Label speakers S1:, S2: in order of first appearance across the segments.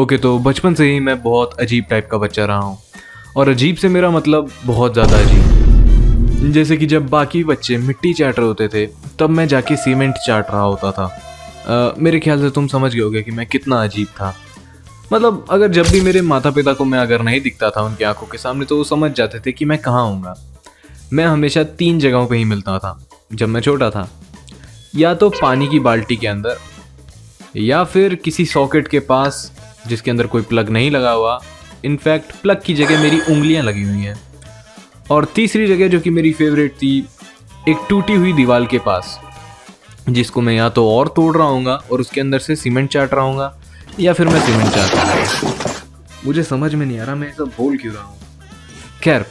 S1: Okay, तो बचपन से ही मैं बहुत अजीब टाइप का बच्चा रहा हूँ। और अजीब से मेरा मतलब बहुत ज़्यादा अजीब। जैसे कि जब बाकी बच्चे मिट्टी चाट रहे होते थे, तब मैं जाके सीमेंट चाट रहा होता था। मेरे ख्याल से तुम समझ गए होगे कि मैं कितना अजीब था। मतलब अगर जब भी मेरे माता पिता को मैं अगर नहीं दिखता था उनकी आंखों के सामने, तो वो समझ जाते थे कि मैं कहाँ हूँगा। मैं हमेशा 3 जगहों पे ही मिलता था जब मैं छोटा था। या तो पानी की बाल्टी के अंदर, या फिर किसी सॉकेट के पास जिसके अंदर कोई प्लग नहीं लगा हुआ। इनफैक्ट प्लग की जगह मेरी उंगलियां लगी हुई हैं। और तीसरी जगह जो कि मेरी फेवरेट थी, एक टूटी हुई दीवार के पास, जिसको मैं या तो और तोड़ रहा हूँगा और उसके अंदर से सीमेंट चाट रहा हूँगा, या फिर मैं सीमेंट चाट रहा हूँ। मुझे समझ में नहीं आ रहा मैं सब बोल क्यों रहा हूँ। खैर,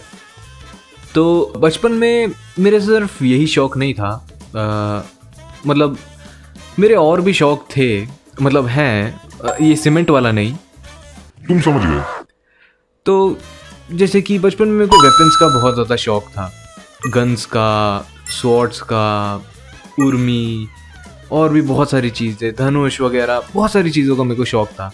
S1: तो बचपन में मेरे सिर्फ यही शौक नहीं था। मतलब मेरे और भी शौक थे, मतलब हैं, ये सीमेंट वाला नहीं।
S2: तुम समझ गए।
S1: तो जैसे कि बचपन में मेरे को वेपन्स का बहुत ज़्यादा शौक था। गन्स का, स्वॉर्ड्स का, उर्मी, और भी बहुत सारी चीज़ें, धनुष वगैरह, बहुत सारी चीज़ों का मेरे को शौक था।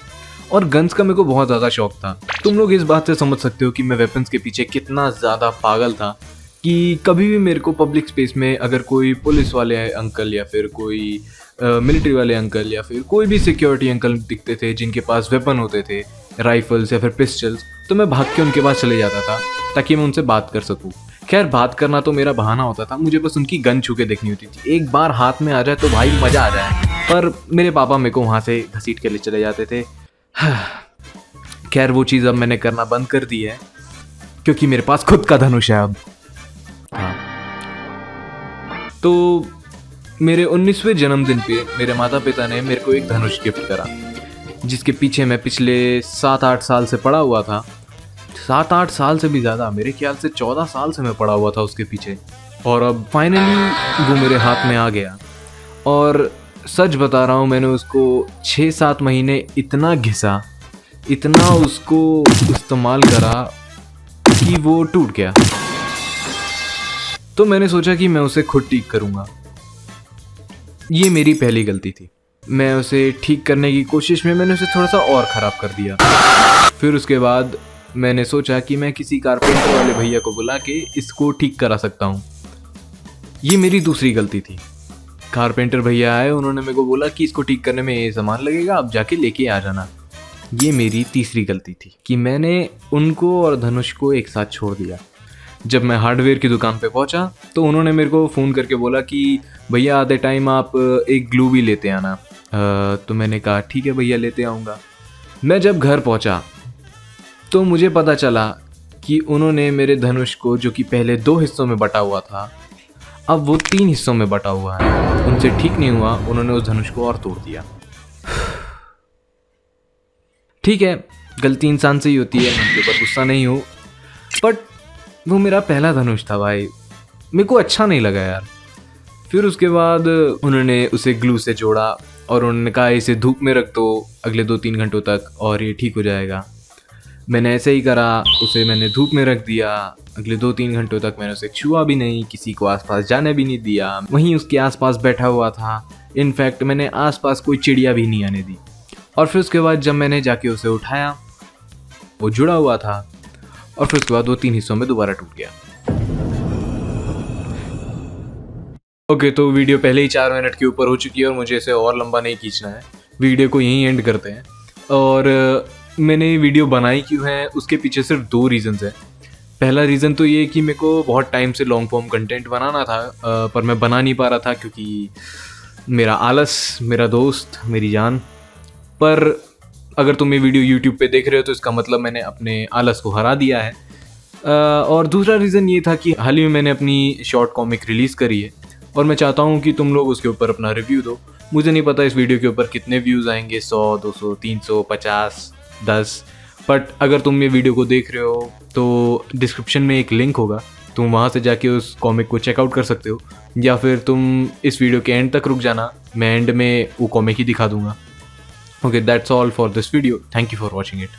S1: और गन्स का मेरे को बहुत ज़्यादा शौक था। तुम लोग इस बात से समझ सकते हो कि मैं वेपन्स के पीछे कितना ज़्यादा पागल था कि कभी भी मेरे को पब्लिक स्पेस में अगर कोई पुलिस वाले अंकल या फिर कोई मिलिट्री वाले अंकल या फिर कोई भी सिक्योरिटी अंकल दिखते थे जिनके पास वेपन होते थे, राइफल्स या फिर पिस्टल्स, तो मैं भाग के उनके पास चले जाता था ताकि मैं उनसे बात कर सकूं। खैर, बात करना तो मेरा बहाना होता था, मुझे बस उनकी गन छू के देखनी होती थी। एक बार हाथ में आ जाए तो भाई मज़ा आ जाए। पर मेरे पापा मेरे को वहाँ से घसीट के ले चले जाते थे। खैर, वो चीज़ अब मैंने करना बंद कर दी है क्योंकि मेरे पास खुद का धनुष है अब। हाँ, तो मेरे 19वें जन्मदिन पे मेरे माता पिता ने मेरे को एक धनुष गिफ्ट करा, जिसके पीछे मैं पिछले 7-8 साल से पड़ा हुआ था। 7-8 साल से भी ज़्यादा, मेरे ख्याल से 14 साल से मैं पड़ा हुआ था उसके पीछे। और अब फाइनली वो मेरे हाथ में आ गया। और सच बता रहा हूँ, मैंने उसको 6-7 महीने इतना घिसा, इतना उसको इस्तेमाल करा कि वो टूट गया। तो मैंने सोचा कि मैं उसे खुद ठीक करूँगा। ये मेरी पहली गलती थी। मैं उसे ठीक करने की कोशिश में मैंने उसे थोड़ा सा और ख़राब कर दिया। फिर उसके बाद मैंने सोचा कि मैं किसी कारपेंटर वाले भैया को बुला के इसको ठीक करा सकता हूँ। ये मेरी दूसरी गलती थी। कारपेंटर भैया आए, उन्होंने मेरे को बोला कि इसको ठीक करने में ये सामान लगेगा, आप जाके लेके आ जाना। ये मेरी तीसरी गलती थी कि मैंने उनको और धनुष को एक साथ छोड़ दिया। जब मैं हार्डवेयर की दुकान पे पहुंचा तो उन्होंने मेरे को फ़ोन करके बोला कि भैया आधे टाइम आप एक ग्लू भी लेते आना। तो मैंने कहा ठीक है भैया, लेते आऊँगा। मैं जब घर पहुंचा तो मुझे पता चला कि उन्होंने मेरे धनुष को, जो कि पहले 2 हिस्सों में बटा हुआ था, अब वो 3 हिस्सों में बटा हुआ है। उनसे ठीक नहीं हुआ, उन्होंने उस धनुष को और तोड़ दिया। ठीक है, गलती इंसान से ही होती है, मैं उनके ऊपर गुस्सा नहीं हूँ, बट वो मेरा पहला धनुष था भाई, मेरे को अच्छा नहीं लगा यार। फिर उसके बाद उन्होंने उसे ग्लू से जोड़ा और उन्होंने कहा इसे धूप में रख दो अगले 2-3 घंटों तक और ये ठीक हो जाएगा। मैंने ऐसे ही करा, उसे मैंने धूप में रख दिया। अगले 2-3 घंटों तक मैंने उसे छुआ भी नहीं, किसी को आसपास जाने भी नहीं दिया, वहीं उसके आसपास बैठा हुआ था। इनफैक्ट मैंने आसपास कोई चिड़िया भी नहीं आने दी। और फिर उसके बाद जब मैंने जाके उसे उठाया, वो जुड़ा हुआ था। और फिर उसके बाद वो 3 हिस्सों में दोबारा टूट गया। ओके, तो वीडियो पहले ही 4 मिनट के ऊपर हो चुकी है और मुझे इसे और लंबा नहीं खींचना है। वीडियो को यहीं एंड करते हैं। और मैंने वीडियो बनाई क्यों है, उसके पीछे सिर्फ 2 रीज़न्स हैं। पहला रीज़न तो ये कि मेरे को बहुत टाइम से लॉन्ग फॉर्म कंटेंट बनाना था, पर मैं बना नहीं पा रहा था क्योंकि मेरा आलस, मेरा दोस्त, मेरी जान। पर अगर तुम ये वीडियो YouTube पे देख रहे हो तो इसका मतलब मैंने अपने आलस को हरा दिया है। और दूसरा रीज़न ये था कि हाल ही में मैंने अपनी शॉर्ट कॉमिक रिलीज़ करी है और मैं चाहता हूँ कि तुम लोग उसके ऊपर अपना रिव्यू दो। मुझे नहीं पता इस वीडियो के ऊपर कितने व्यूज़ आएंगे, 100, 200, 300, 50, 10। बट अगर तुम ये वीडियो को देख रहे हो तो डिस्क्रिप्शन में एक लिंक होगा, तुम वहाँ से जाके उस कॉमिक को चेकआउट कर सकते हो, या फिर तुम इस वीडियो के एंड तक रुक जाना, मैं एंड में वो कॉमिक ही दिखा दूँगा। Okay, that's all for this video. Thank you for watching it.